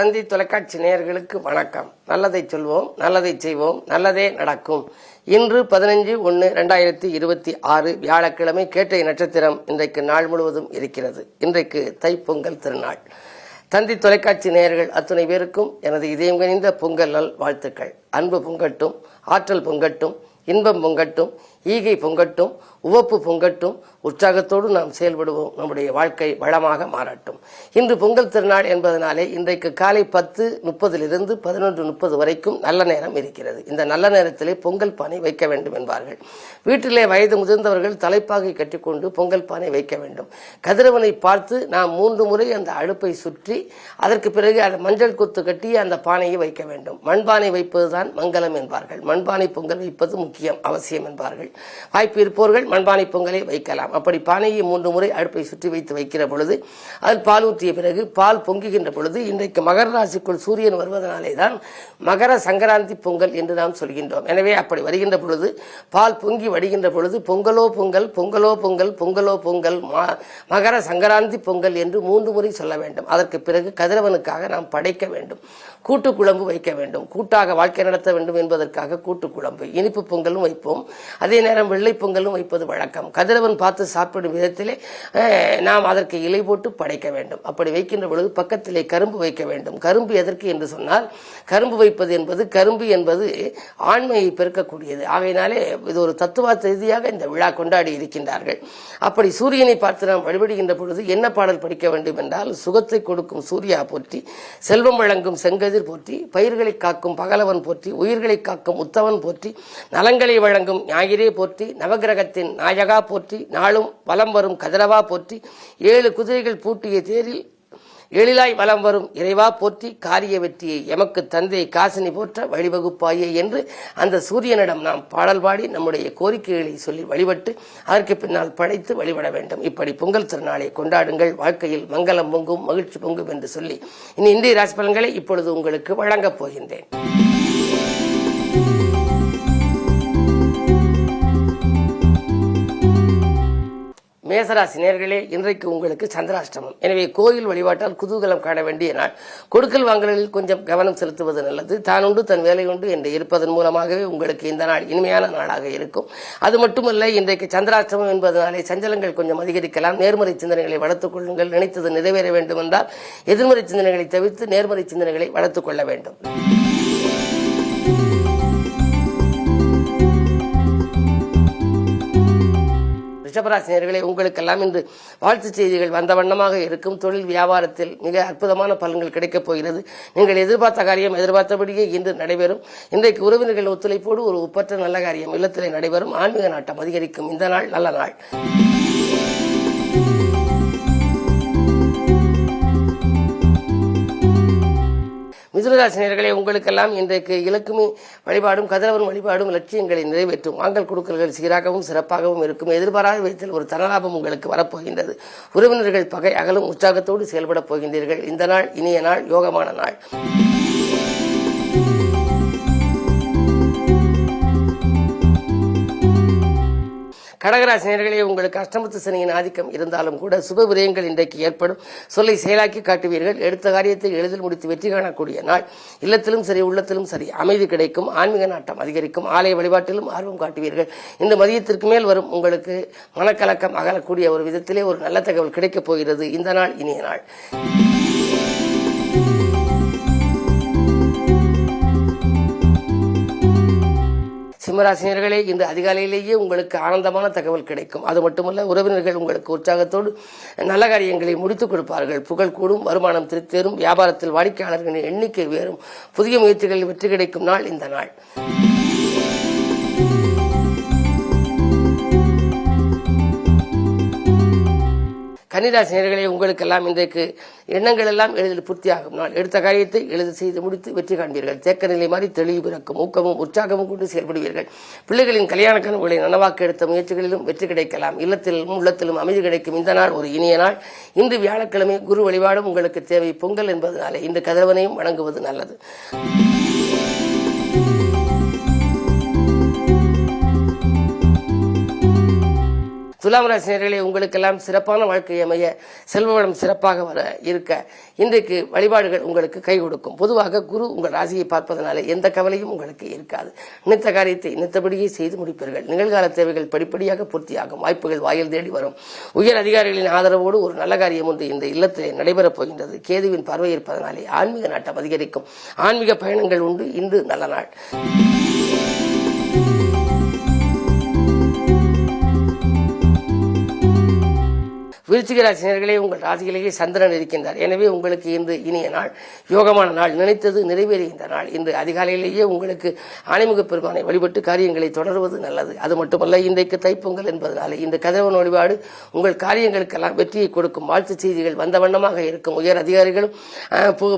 தந்தி தொலைக்காட்சி நேயர்களுக்கு வணக்கம். நல்லதை சொல்வோம், நல்லதை செய்வோம், நல்லதே நடக்கும். இன்று 15/1/2026 வியாழக்கிழமை. கேட்டை நட்சத்திரம் இன்றைக்கு நாள் முழுவதும் இருக்கிறது. இன்றைக்கு தைப்பொங்கல் திருநாள். தந்தி தொலைக்காட்சி நேயர்கள் அத்துணை பேருக்கும் எனது இதயம் கனிந்த பொங்கல் நல் வாழ்த்துக்கள். அன்பு பொங்கட்டும், ஆற்றல் பொங்கட்டும், இன்பம் பொங்கட்டும், ஈகை பொங்கட்டும், உவப்பு பொங்கட்டும். உற்சாகத்தோடு நாம் செயல்படுவோம். நம்முடைய வாழ்க்கை வளமாக மாறட்டும். இன்று பொங்கல் திருநாள் என்பதனாலே இன்றைக்கு காலை 10:30 11:30 வரைக்கும் நல்ல நேரம் இருக்கிறது. இந்த நல்ல நேரத்திலே பொங்கல் பானை வைக்க வேண்டும் என்பார்கள். வீட்டிலே வயது முதிர்ந்தவர்கள் தலைப்பாகை கட்டிக்கொண்டு பொங்கல் பானை வைக்க வேண்டும். கதிரவனை பார்த்து நாம் 3 முறை அந்த அடுப்பை சுற்றி அதற்கு பிறகு அந்த மஞ்சள் கொத்து கட்டி அந்த பானையை வைக்க வேண்டும். மண்பானை வைப்பதுதான் மங்களம் என்பார்கள். மண்பானை பொங்கல் வைப்பது முக்கியம், அவசியம் என்பார்கள். வாய்ப்பு இருப்பவர்கள் மண்பானை பொங்கலை வைக்கலாம். அப்படி பானையை 3 முறை அடுப்பை சுற்றி வைத்து வைக்கிற பொழுது அதில் பால் ஊற்றிய பிறகு பால் பொங்குகின்ற பொழுது இன்றைக்கு மகர ராசிக்குள் சூரியன் வருவதனாலே தான் மகர சங்கராந்தி பொங்கல் என்று நாம் சொல்கின்றோம். எனவே அப்படி வருகின்ற பொழுது பால் பொங்கி வடிகின்ற பொழுது பொங்கலோ பொங்கல், பொங்கலோ பொங்கல், பொங்கலோ பொங்கல், மகர சங்கராந்தி பொங்கல் என்று 3 முறை சொல்ல வேண்டும். அதற்கு பிறகு கதிரவனுக்காக நாம் படைக்க வேண்டும். கூட்டு குழம்பு வைக்க வேண்டும். கூட்டாக வாழ்க்கை நடத்த வேண்டும் என்பதற்காக கூட்டு குழம்பு, இனிப்பு பொங்கலும் வைப்போம். அதே நேரம் வெள்ளை பொங்கலும் வைப்பது வழக்கம். கதிரவன் பார்த்து சாப்பிடும் விதத்திலே நாம் அதற்கு இலை போட்டு படைக்க வேண்டும். அப்படி வைக்கின்ற பொழுது பக்கத்திலே கரும்பு வைக்க வேண்டும். கரும்பு எதற்கு என்று சொன்னால், கரும்பு வைப்பது என்பது, கரும்பு என்பது ஆண்மையை பெருக்கக்கூடியது. ஆகையினாலே இது ஒரு தத்துவ ரீதியாக இந்த விழா கொண்டாடி இருக்கின்றார்கள். அப்படி சூரியனை பார்த்து நாம் வழிபடுகின்ற பொழுது என்ன பாடல் படிக்க வேண்டும் என்றால், சுகத்தை கொடுக்கும் சூர்யா போற்றி, செல்வம் வழங்கும் செங்கதிர் போற்றி, பயிர்களை காக்கும் பகலவன் போற்றி, உயிர்களை காக்கும் உத்தவன் போற்றி, நலங்களை வழங்கும் ஞாயிறே போற்றி, நவகிரகத்தின் நாயகா போற்றி, நாளும் வலம் வரும் கதிரவா போற்றி, 7 குதிரைகள் பூட்டிய தேரில் எழிலாய் வலம் வரும் இறைவா போற்றி, காரிய வெற்றியை எமக்கு தந்தை காசினி போற்ற வழிவகுப்பாயே என்று அந்த சூரியனிடம் நாம் பாடல் பாடி நம்முடைய கோரிக்கைகளை சொல்லி வழிபட்டு அதற்கு பின்னால் படைத்து வழிபட வேண்டும். இப்படி பொங்கல் திருநாளை கொண்டாடுங்கள். வாழ்க்கையில் மங்களம் பொங்கும், மகிழ்ச்சி பொங்கும் என்று சொல்லி இனி இந்திய ராசி பலன்களை இப்பொழுது உங்களுக்கு வழங்கப் போகின்றேன். மேசராசி நேயர்களே, இன்றைக்கு உங்களுக்கு சந்திராஷ்டமம். எனவே கோயில் வழிபாட்டால் குதூகலம் காண வேண்டிய நாள். கொடுக்கல் வாங்கலில் கொஞ்சம் கவனம் செலுத்துவது நல்லது. தான் உண்டு தன் வேலை உண்டு என்று இருப்பதன் மூலமாகவே உங்களுக்கு இந்த நாள் இனிமையான நாளாக இருக்கும். அது மட்டுமல்ல, இன்றைக்கு சந்திராஷ்டமம் என்பதனாலே சஞ்சலங்கள் கொஞ்சம் அதிகரிக்கலாம். நேர்மறை சிந்தனைகளை வளர்த்துக் கொள்ளுங்கள். நினைத்தது நிறைவேற வேண்டும் என்றால் எதிர்மறை சிந்தனைகளை தவிர்த்து நேர்மறை சிந்தனைகளை வளர்த்துக் கொள்ள வேண்டும். ரிஷபராசினியர்களே, உங்களுக்கெல்லாம் இன்று வாழ்த்து செய்திகள் வந்த வண்ணமாக இருக்கும். தொழில் வியாபாரத்தில் மிக அற்புதமான பலன்கள் கிடைக்கப் போகிறது. நீங்கள் எதிர்பார்த்த காரியம் எதிர்பார்த்தபடியே இன்று நடைபெறும். இன்றைக்கு உறவினர்கள் ஒத்துழைப்போடு ஒரு ஒப்பற்ற நல்ல காரியம் இல்லத்திலே நடைபெறும். ஆன்மீக நாட்டம் அதிகரிக்கும். இந்த நாள் நல்ல நாள். மிதுனராசினியர்களே, உங்களுக்கெல்லாம் இன்றைக்கு இலக்குமி வழிபாடும் கதிரவன் வழிபாடும் லட்சியங்களை நிறைவேற்றும். வாங்கல் கொடுக்கல்கள் சீராகவும் சிறப்பாகவும் இருக்கும். எதிர்பாராத விதத்தில் ஒரு தனலாபம் உங்களுக்கு வரப்போகின்றது. உறவினர்கள் பகை அகலும். உற்சாகத்தோடு செயல்படப் போகின்றீர்கள். இந்த நாள் இனிய நாள், யோகமான நாள். கடகராசினியர்களே, உங்களுக்கு அஷ்டமத்து சனியின் ஆதிக்கம் இருந்தாலும் கூட சுப விரயங்கள் இன்றைக்கு ஏற்படும். சொல்லை செயலாக்கி காட்டுவீர்கள். எடுத்த காரியத்தை எளிதில் முடித்து வெற்றி காணக்கூடிய நாள். இல்லத்திலும் சரி, உள்ளத்திலும் சரி அமைதி கிடைக்கும். ஆன்மீக நாட்டம் அதிகரிக்கும். ஆலய வழிபாட்டிலும் ஆர்வம் காட்டுவீர்கள். இந்த மதியத்திற்கு மேல் வரும் உங்களுக்கு மனக்கலக்கம் அகலக்கூடிய ஒரு விதத்திலே ஒரு நல்ல தகவல் கிடைக்கப் போகிறது. இந்த நாள் இனிய நாள். சிம்மராசினியர்களே, இன்று அதிகாலையிலேயே உங்களுக்கு ஆனந்தமான தகவல் கிடைக்கும். அது மட்டுமல்ல, உறவினர்கள் உங்களுக்கு உற்சாகத்தோடு நல்ல காரியங்களை முடித்துக் கொடுப்பார்கள். புகழ் கூடும். வருமானம் திருத்தேறும். வியாபாரத்தில் வாடிக்கையாளர்களின் எண்ணிக்கை உயரும். புதிய முயற்சிகளில் வெற்றி கிடைக்கும் நாள் இந்த நாள். கன்னிராசினியர்களே, உங்களுக்கெல்லாம் இன்றைக்கு எண்ணங்கள் எல்லாம் எளிதில் பூர்த்தியாகும் நாள். எடுத்த காரியத்தை எளிதில் செய்து முடித்து வெற்றி காண்பீர்கள். தேக்க நிலை மாறி தெளிவு பிறக்கும். ஊக்கமும் உற்சாகமும் கொண்டு செயல்படுவீர்கள். பிள்ளைகளின் கல்யாண கனவுகளை நனவாக்க எடுத்த முயற்சிகளிலும் வெற்றி கிடைக்கலாம். இல்லத்திலும் உள்ளத்திலும் அமைதி கிடைக்கும். இந்த நாள் ஒரு இனிய நாள். இன்று வியாழக்கிழமை. குரு வழிபாடும் உங்களுக்கு தேவை. பொங்கல் என்பதனாலே இன்று கதிரவனையும் வணங்குவது நல்லது. துலாம் ராசினியர்களே, உங்களுக்கெல்லாம் சிறப்பான வாழ்க்கை அமைய, செல்வ வளம் சிறப்பாக வர இருக்க இன்றைக்கு வழிபாடுகள் உங்களுக்கு கை கொடுக்கும். பொதுவாக குரு உங்கள் ராசியை பார்ப்பதனாலே எந்த கவலையும் உங்களுக்கு இருக்காது. நினைத்த காரியத்தை நினைத்தபடியே செய்து முடிப்பீர்கள். நிகழ்கால தேவைகள் படிப்படியாக பூர்த்தியாகும். வாய்ப்புகள் வாயில் தேடி வரும். உயர் அதிகாரிகளின் ஆதரவோடு ஒரு நல்ல காரியம் ஒன்று இந்த இல்லத்திலே நடைபெறப் போகின்றது. கேதுவின் பார்வை இருப்பதனாலே ஆன்மீக நாட்டம் அதிகரிக்கும். ஆன்மீக பயணங்கள் உண்டு. இன்று நல்ல நாள். விருச்சிக ராசினியர்களே, உங்கள் ராசியிலேயே சந்திரன் இருக்கின்றார். எனவே உங்களுக்கு இன்று இனிய நாள், யோகமான நாள், நினைத்தது நிறைவேறுகின்ற நாள். இன்று அதிகாலையிலேயே உங்களுக்கு ஆணைமுக பெருமானை வழிபட்டு காரியங்களை தொடர்வது நல்லது. அது மட்டுமல்ல, இன்றைக்கு தைப்பொங்கல் என்பதனாலே இந்த கதிரவன் வழிபாடு உங்கள் காரியங்களுக்கெல்லாம் வெற்றியை கொடுக்கும். வாழ்த்து செய்திகள் வந்த வண்ணமாக இருக்கும். உயர் அதிகாரிகளும்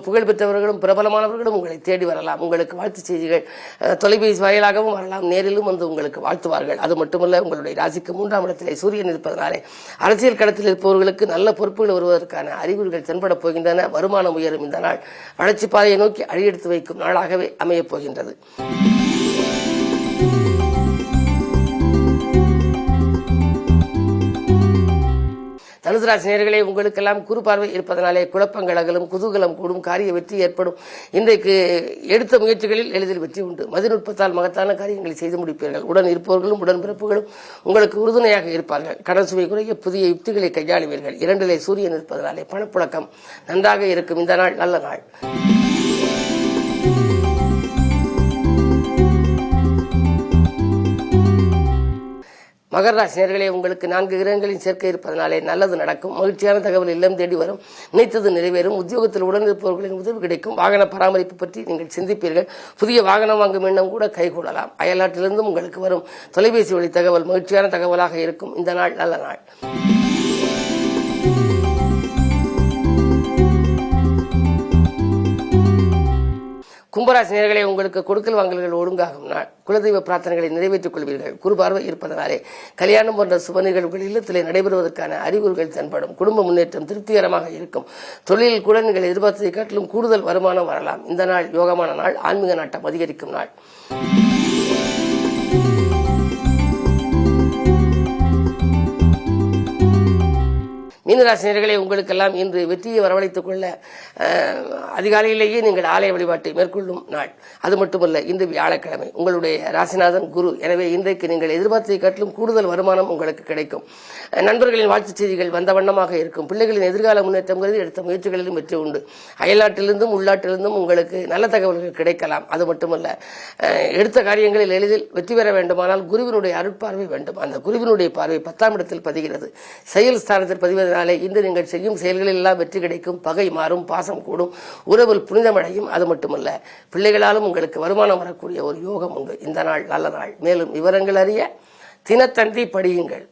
புகழ்பெற்றவர்களும் பிரபலமானவர்களும் உங்களை தேடி வரலாம். உங்களுக்கு வாழ்த்து செய்திகள் தொலைபேசி வாயிலாகவும் வரலாம், நேரிலும் வந்து உங்களுக்கு வாழ்த்துவார்கள். அது மட்டுமல்ல, உங்களுடைய ராசிக்கு 3ஆம் இடத்திலே சூரியன் இருப்பதனாலே அரசியல் களத்தில் இருப்பவர்களுக்கு நல்ல பொறுப்புகள் வருவதற்கான அறிகுறிகள் தென்படப் போகின்றன. வருமானம் உயரும். இந்த நாள் வளர்ச்சி பாதையை நோக்கி அடியெடுத்து வைக்கும் நாளாகவே அமையப் போகின்றது. தனுசு ராசி நேயர்களே, உங்களுக்கெல்லாம் குரு பார்வை இருப்பதனாலே குழப்பங்கள் அகலும், குதூகலம் கூடும், காரிய வெற்றி ஏற்படும். இன்றைக்கு எடுத்த முயற்சிகளில் எளிதில் வெற்றி உண்டு. மதிநுட்பத்தால் மகத்தான காரியங்களை செய்து முடிப்பீர்கள். உடன் இருப்பவர்களும் உடன்பிறப்புகளும் உங்களுக்கு உறுதுணையாக இருப்பார்கள். கடன் சுமை குறைய புதிய யுக்திகளை கையாளுவீர்கள். 2லே சூரியன் இருப்பதனாலே பணப்புழக்கம் நன்றாக இருக்கும். இந்த நாள் நல்ல நாள். மகர ராசி நேயர்களே, உங்களுக்கு 4 கிரகங்களின் சேர்க்கை இருப்பதனாலே நல்லது நடக்கும். மகிழ்ச்சியான தகவல் இல்லம் தேடி வரும். நினைத்தது நிறைவேறும். உத்தியோகத்தில் உடன் இருப்பவர்களின் உதவி கிடைக்கும். வாகன பராமரிப்பு பற்றி நீங்கள் சிந்திப்பீர்கள். புதிய வாகனம் வாங்கும் எண்ணம் கூட கைகூடலாம். அயல்நாட்டிலிருந்தும் உங்களுக்கு வரும் தொலைபேசி வழி தகவல் மகிழ்ச்சியான தகவலாக இருக்கும். இந்த நாள் நல்ல நாள். கும்பராசி நேயர்களே, உங்களுக்கு கொடுக்கல் வாங்கல்கள் ஒழுங்காகும் நாள். குலதெய்வ பிரார்த்தனைகளை நிறைவேற்றிக் கொள்வீர்கள். குரு பார்வை இருப்பதனாலே கல்யாணம் போன்ற சுப நிகழ்வுகள் இல்லத்திலே நடைபெறுவதற்கான அறிகுறிகள் தென்படும். குடும்ப முன்னேற்றம் திருப்திகரமாக இருக்கும். தொழிலில் கூட நீங்கள் எதிர்பார்த்ததை காட்டிலும் கூடுதல் வருமானம் வரலாம். இந்த நாள் யோகமான நாள். ஆன்மீக நாட்டம் அதிகரிக்கும் நாள். மீனராசினியர்களே, உங்களுக்கெல்லாம் இன்று வெற்றியை வரவழைத்துக் கொள்ள அதிகாலையிலேயே நீங்கள் ஆலய வழிபாட்டை மேற்கொள்ளும் நாள். அது மட்டுமல்ல, இன்று வியாழக்கிழமை, உங்களுடைய ராசிநாதன் குரு. எனவே இன்றைக்கு நீங்கள் எதிர்பார்த்ததை காட்டிலும் கூடுதல் வருமானம் உங்களுக்கு கிடைக்கும். நண்பர்களின் வாழ்த்து செய்திகள் வந்த வண்ணமாக இருக்கும். பிள்ளைகளின் எதிர்கால முன்னேற்றம் கருதி எடுத்த முயற்சிகளிலும் வெற்றி உண்டு. அயல்நாட்டிலிருந்தும் உள்நாட்டிலிருந்தும் உங்களுக்கு நல்ல தகவல்கள் கிடைக்கலாம். அது மட்டுமல்ல, எடுத்த காரியங்களில் எளிதில் வெற்றி பெற வேண்டுமானால் குருவினுடைய அருட்பார்வை வேண்டும். அந்த குருவினுடைய பார்வை 10ஆம் இடத்தில் பதிகிறது. செயல் ஸ்தானத்தில் பதிவதனால் இன்று நீங்கள் செய்யும் செயல்களில் எல்லாம் வெற்றி கிடைக்கும். பகை மாறும், பாசம் கூடும், உறவில் புனிதமடையும். அது மட்டுமல்ல, பிள்ளைகளாலும் உங்களுக்கு வருமானம் வரக்கூடிய ஒரு யோகம் உண்டு. இந்த நாள் நல்ல நாள். மேலும் விவரங்கள் அறிய தினத்தந்தி படியுங்கள்.